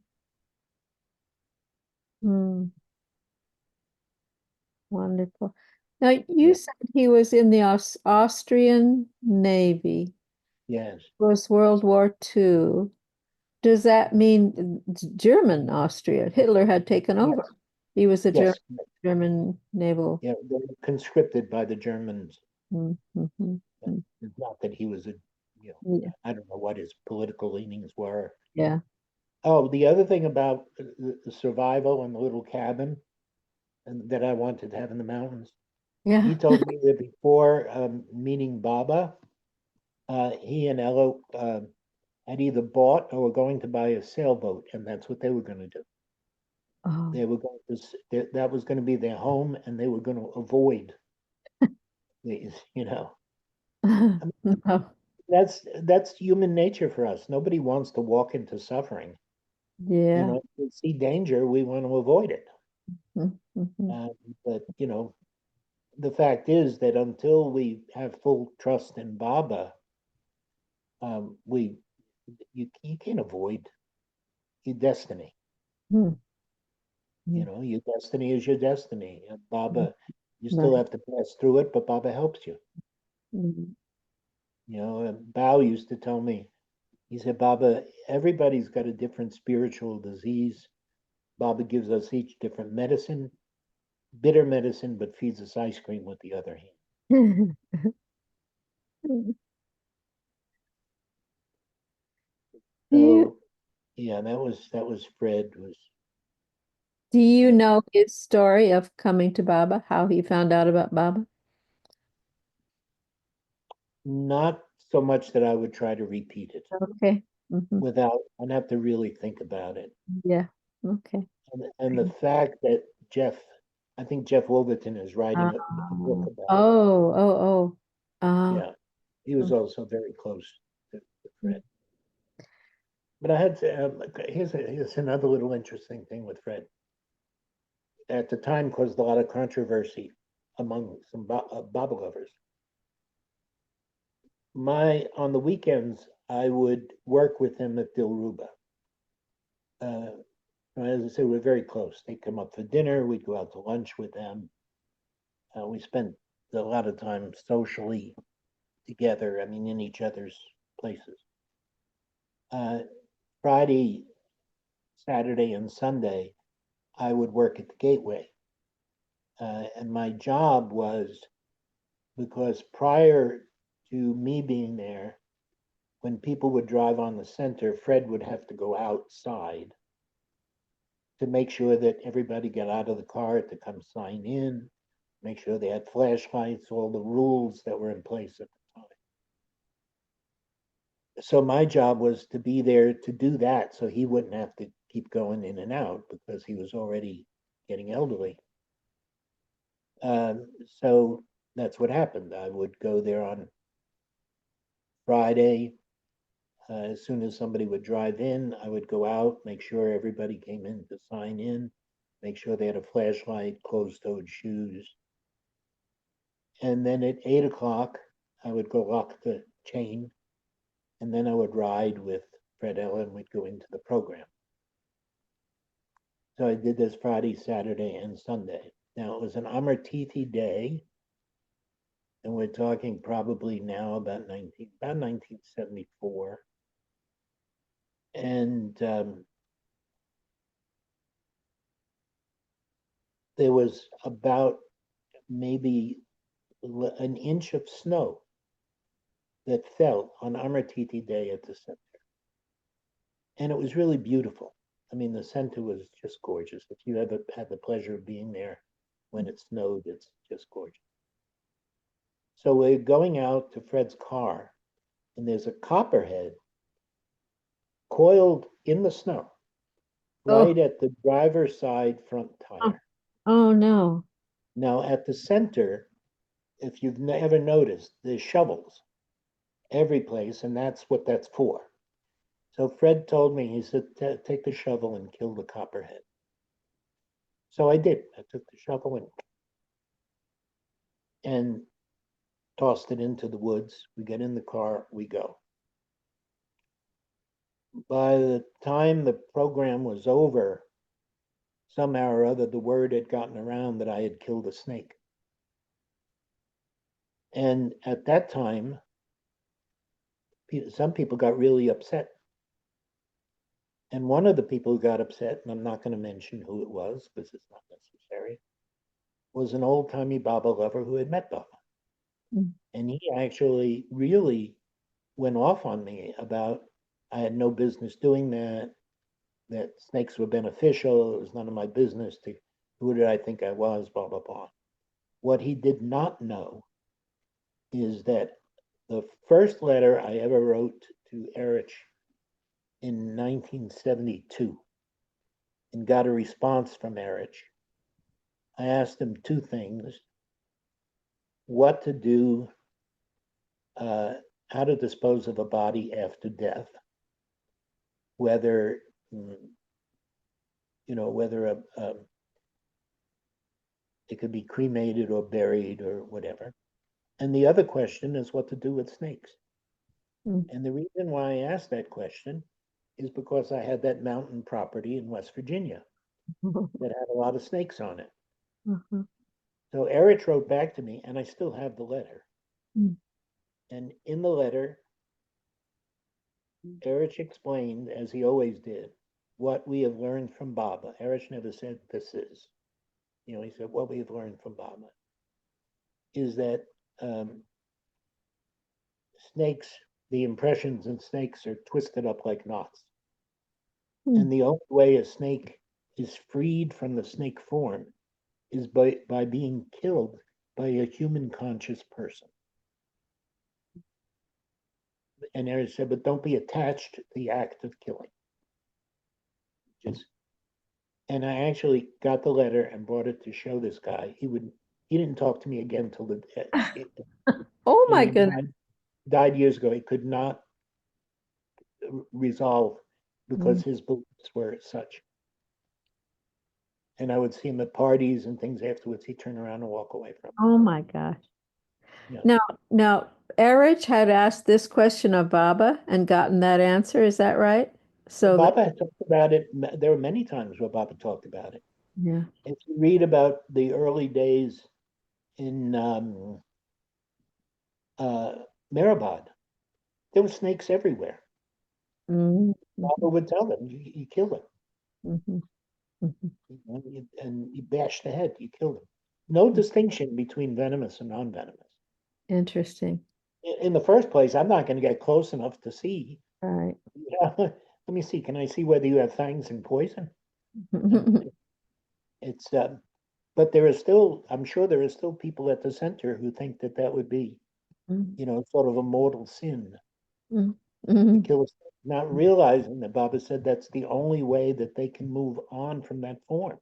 Mm, wonderful. Now, you Yeah. said he was in the Austrian Navy. Yes. It was World War II. Does that mean German Austria? Hitler had taken Yes. over. He was a Yes. German naval. Yeah. They were conscripted by the Germans. Mm-hmm. It's not that he was Yeah. I don't know what his political leanings were. Yeah. Oh, the other thing about the survival in the little cabin and that I wanted to have in the mountains, Yeah. he told me that before meeting Baba, he and Ella had either bought or were going to buy a sailboat, and that's what they were going to do. Oh. They were going to, that was going to be their home, and they were going to avoid these, I mean, No. that's human nature for us. Nobody wants to walk into suffering. Yeah. If we see danger, we want to avoid it. Mm-hmm. Uh, but the fact is that until we have full trust in Baba, we you can't avoid your destiny. Your destiny is your destiny. And Baba, you still Right. have to pass through it, but Baba helps you. Mhm. Bao used to tell me, he said, Baba, everybody's got a different spiritual disease. Baba gives us each different medicine, bitter medicine, but feeds us ice cream with the other hand. Do you So yeah, that was Fred was do you uh, know his story of coming to Baba, how he found out about Baba? not so much that I would try to repeat it Okay. Hmm. I'd have to really think about it. Yeah. Okay. And the fact that I think Jeff Wolverton is writing a book Oh, about it. oh, oh, oh. Yeah, he was also very close to Fred. But I had to, here's another little interesting thing with Fred. At the time, caused a lot of controversy among some Baba lovers. On the weekends, I would work with him at Dilruba. Uh, as I say, we're very close. They'd come up for dinner. We'd go out to lunch with them. We spent a lot of time socially together. I mean, in each other's places. Uh, Friday, Saturday, and Sunday, I would work at the Gateway. And my job was because prior to me being there, when people would drive on the center, Fred would have to go outside to make sure that everybody got out of the car to come sign in, make sure they had flashlights, all the rules that were in place at the time. So my job was to be there to do that, so he wouldn't have to keep going in and out because he was already getting elderly. So that's what happened. I would go there on Friday. As soon as somebody would drive in, I would go out, make sure everybody came in to sign in, make sure they had a flashlight, closed-toed shoes. And then at 8 o'clock, I would go lock the chain, and then I would ride with Fred Ellen. We'd go into the program. So I did this Friday, Saturday, and Sunday. Now it was an Amartithi day, and we're talking probably now about 1974. And there was about maybe an inch of snow that fell on Amartithi Day at the center. And it was really beautiful. I mean, the center was just gorgeous. If you ever had the pleasure of being there when it snowed, it's just gorgeous. So we're going out to Fred's car, and there's a copperhead coiled in the snow right at the driver's side front tire. Oh, no. Now, at the center, if you've ever noticed, there's shovels every place, and that's what that's for. So Fred told me, he said, take the shovel and kill the copperhead. So I did. I took the shovel and tossed it into the woods. We get in the car, we go. By the time the program was over, somehow or other, the word had gotten around that I had killed a snake. And at that time, some people got really upset. And one of the people who got upset, and I'm not going to mention who it was because it's not necessary, was an old-timey Baba lover who had met Baba. Mm. And he actually really went off on me about I had no business doing that snakes were beneficial, it was none of my business to who did I think I was, blah, blah, blah. What he did not know is that the first letter I ever wrote to Erich in 1972 and got a response from Erich. I asked him two things: what to do, how to dispose of a body after death, whether whether it could be cremated or buried or whatever. And the other question is what to do with snakes. Mm. And the reason why I asked that question is because I had that mountain property in West Virginia that had a lot of snakes on it. Mhm. So Erich wrote back to me, and I still have the letter. Mm. And in the letter, Erich explained, as he always did, what we have learned from Baba. Erich never said this is. He said what we have learned from Baba is that snakes, the impressions in snakes are twisted up like knots. Mm. And the only way a snake is freed from the snake form is by being killed by a human conscious person. And Eric said, but don't be attached to the act of killing. And I actually got the letter and brought it to show this guy. He didn't talk to me again till Oh, my he goodness. died years ago. He could not resolve because his beliefs were such. And I would see him at parties and things afterwards. He'd turn around and walk away from Oh, my gosh. Yeah. Now, Erich had asked this question of Baba and gotten that answer. Is that right? So Baba had talked about it. There were many times where Baba talked about it. yeah. If you read about the early days in Mehrabad, there were snakes everywhere. Mhm. Baba would tell them, you kill them. Mhm. Mhm. And you bash the head, you kill them. No distinction between venomous and non-venomous. Interesting. In the first place, I'm not going to get close enough to see. All right. Let me see. Can I see whether you have fangs and poison? It's but there is still, I'm sure there are still people at the center who think that would be, Mm. sort of a mortal sin. Mm. Mhm. kill us, not realizing that Baba said that's the only way that they can move on from that form.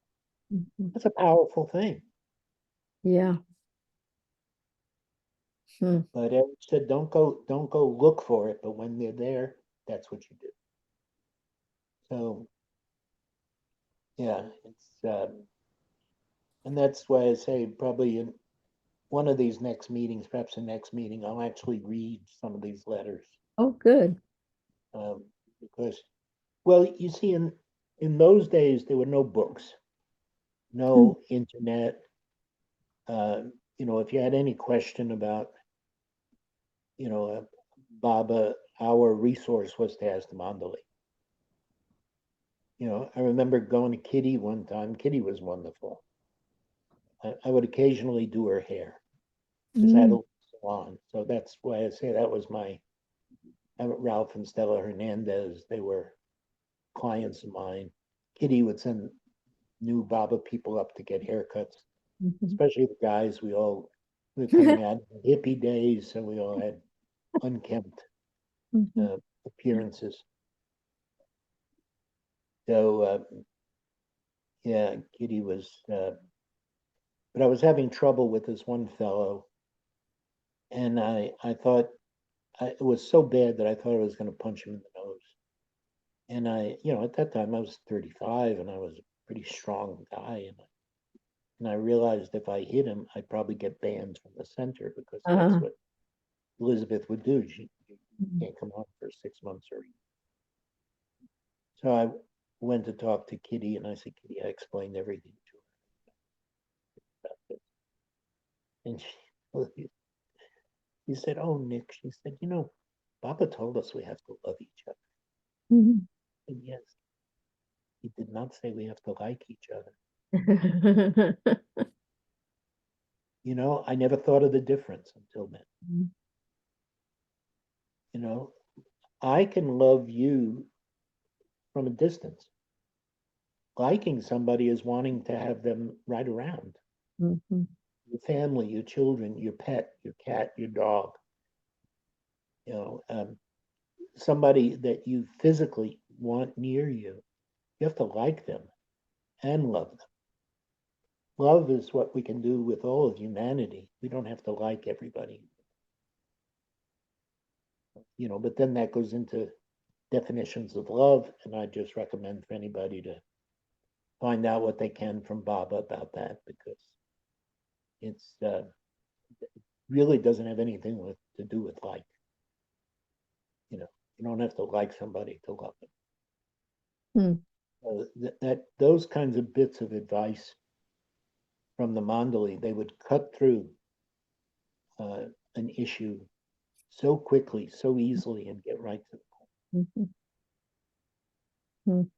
Mhm. That's a powerful thing. Yeah. Hmm. But Eric said, don't go look for it, but when they're there, that's what you do. So yeah, and that's why I say probably in one of these next meetings, perhaps the next meeting, I'll actually read some of these letters. Oh, good. Because, well, you see, in those days there were no books, no internet. If you had any question about, Baba, our resource was to ask the Mandali. I remember going to Kitty one time. Kitty was wonderful. I would occasionally do her hair because I had a salon. So that's why I say that was Ralph and Stella Hernandez. They were clients of mine. Kitty would send new Baba people up to get haircuts, Mhm. especially the guys. We were coming out of the hippie days, so we all had unkempt Mhm. appearances. So yeah, Kitty was. But I was having trouble with this one fellow, and I thought it was so bad that I thought I was going to punch him in the nose. And at that time I was 35 and I was a pretty strong guy, and I realized if I hit him, I'd probably get banned from the center because that's what Elizabeth would do. She can't come on for 6 months or. So I went to talk to Kitty, and I said, Kitty, I explained everything to her about this. And she said, oh, Nick, she said, Baba told us we have to love each other. Mhm. And yes, he did not say we have to like each other. I never thought of the difference until then. I can love you from a distance. Liking somebody is wanting to have them right around. Mhm. Your family, your children, your pet, your cat, your dog. Somebody that you physically want near you. You have to like them and love them. Love is what we can do with all of humanity. We don't have to like everybody. But then that goes into definitions of love, and I just recommend for anybody to find out what they can from Baba about that, because it's really doesn't have anything to do with like. You don't have to like somebody to love them. Those kinds of bits of advice from the Mandali, they would cut through an issue so quickly, so easily, and get right to the point. Mhm. Mhm.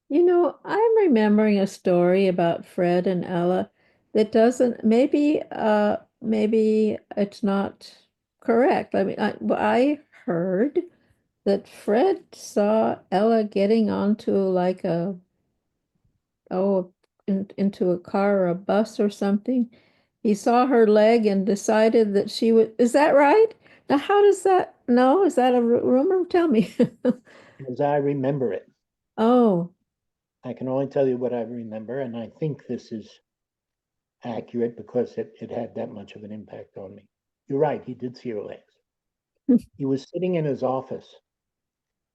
You know, I'm remembering a story about Fred and Ella that doesn't, maybe it's not correct. I mean, I heard that Fred saw Ella getting onto like oh, into a car or a bus or something. He saw her leg and decided that she would, is that right? Now, how does that, no, is that a rumor? Tell me. As I remember it, Oh. I can only tell you what I remember, and I think this is accurate because it had that much of an impact on me. You're right, he did see her legs. He was sitting in his office,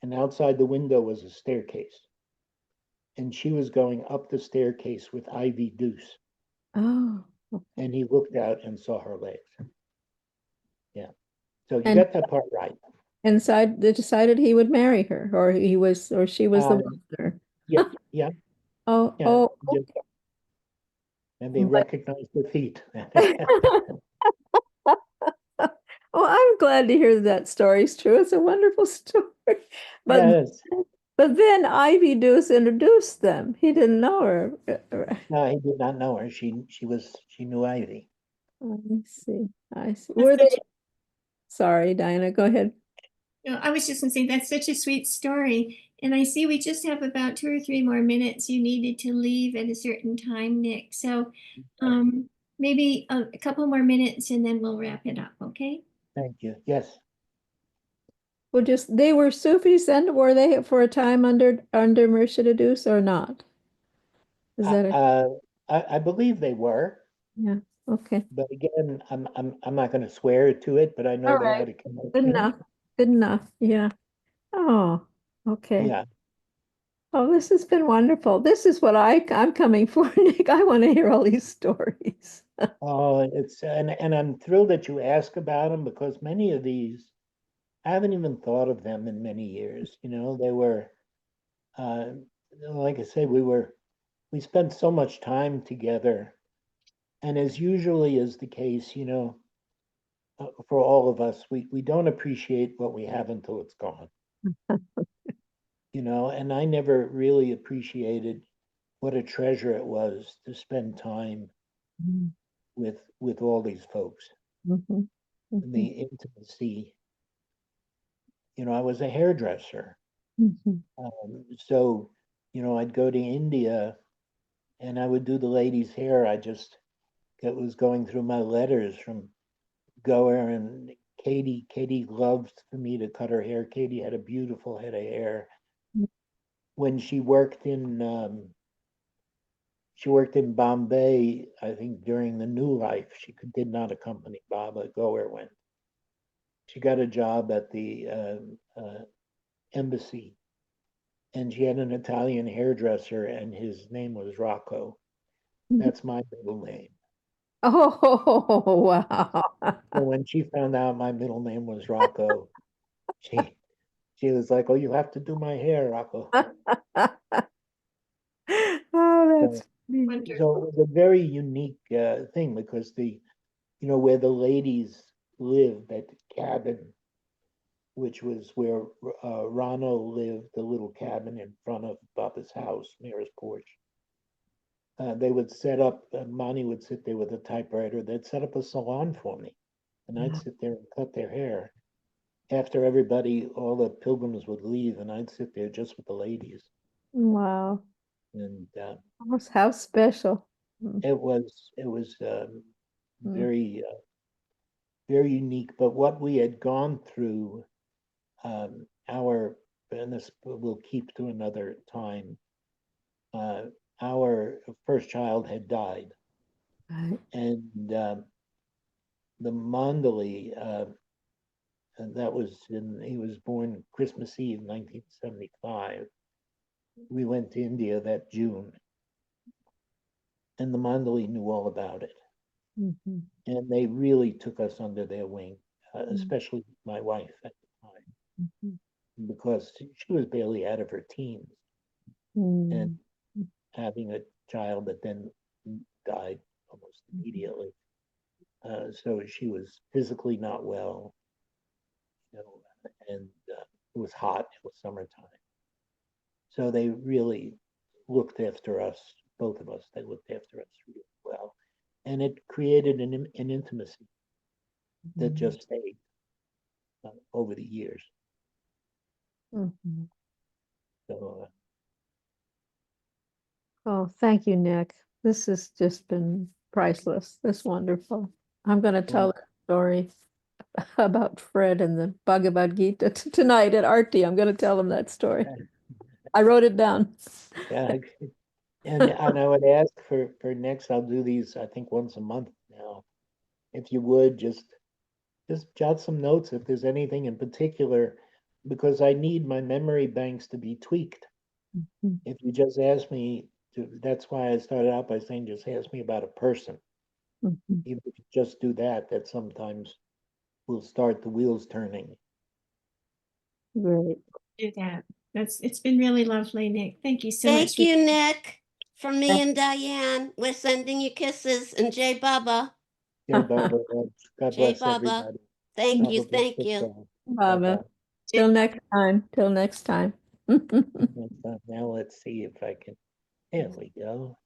and outside the window was a staircase. And she was going up the staircase with Ivy Deuce. Oh. And he looked out and saw her legs. Yeah. So you And got that part right. inside they decided he would marry her, or she was the one. Yeah, yeah, Oh, yeah. oh, And they but recognized the feet. oh, I'm glad to hear that story's true. It's a wonderful story. But Yes. but then Ivy Deuce introduced them. He didn't know her. No, he did not know her. She knew Ivy. I see. I see. Were they? Sorry, Diana, go ahead. No, I was just gonna say that's such a sweet story. And I see we just have about 2 or 3 more minutes. You needed to leave at a certain time, Nick. So maybe a couple more minutes and then we'll wrap it up, okay? Thank you. Yes. Well, just they were Sufis then, were they for a time under Mercedes or not? Is that a I believe they were, yeah? Okay. but again, I'm not going to swear to it, but I know All they right. had a Good connection. enough. Good enough. Yeah. Oh, okay. Yeah. Oh, this has been wonderful. This is what I'm coming for, Nick. I want to hear all these stories. Oh, it's and I'm thrilled that you ask about them because many of these I haven't even thought of them in many years. You know, they were uh, like I say, we spent so much time together, and as usually is the case, you know, for all of us, we don't appreciate what we have until it's gone. You know, and I never really appreciated what a treasure it was to spend time with all these folks Mhm. and the Mhm. intimacy. You know, I was a hairdresser. Mhm. So, you know, I'd go to India and I would do the ladies' hair. I just it was going through my letters from Goer and Katie. Katie loved for me to cut her hair. Katie had a beautiful head of hair. When she worked in Bombay, I think during the New Life. Did not accompany Baba Goer went. She got a job at the embassy, and she had an Italian hairdresser, and his name was Rocco. That's my middle name. Oh, wow. So when she found out my middle name was Rocco, she she was like, "Oh, you have to do my hair, Rocco." Oh, So, that's neat. so it was a very unique thing because you know, where the ladies lived, that cabin, which was where Rano lived, the little cabin in front of Baba's house near his porch. They would set up, Mani would sit there with a typewriter. They'd set up a salon for me, and I'd sit there and cut their hair. After everybody, all the pilgrims would leave, and I'd sit there just with the ladies. Wow. And How special. Mm, it was mm, very very unique. But what we had gone through, our and this we'll keep to another time. Uh, our first child had died, right. and the Mandali, and that was he was born Christmas Eve, 1975. We went to India that June, and the Mandali knew all about it, Mhm. and they really took us under their wing, Mm, especially my wife at the time, mhm. because she was barely out of her teens and Mm, having a child that then died almost mhm. immediately. So she was physically not well, you know, and it was hot. It was summertime, so they really looked after us, both of us. They looked after us really well, and it created an intimacy that Mhm. just stayed over the years. Mhm. So Oh, thank you, Nick. This has just been priceless. This wonderful. I'm going to tell well, a story about Fred and the Bhagavad Gita tonight at Arti. I'm going to tell them that story. I wrote it down. yeah, and I would ask for next. I'll do these. I think once a month now. If you would just jot some notes if there's anything in particular, because I need my memory banks to be tweaked. Mhm. If you just ask me to, that's why I started out by saying just ask me about a person. Mhm. Even if you just do that, that sometimes will start the wheels turning. Great. Do that. It's been really lovely, Nick. Thank you so much. Thank you, Nick. From me and Diane, we're sending you kisses. And Jay Baba. Okay, Baba, God Jay bless Baba. everybody. Thank you. Baba bless Thank us you. all. Baba. Bye-bye. Till next time. Till next time. Now let's see if I can, there we go.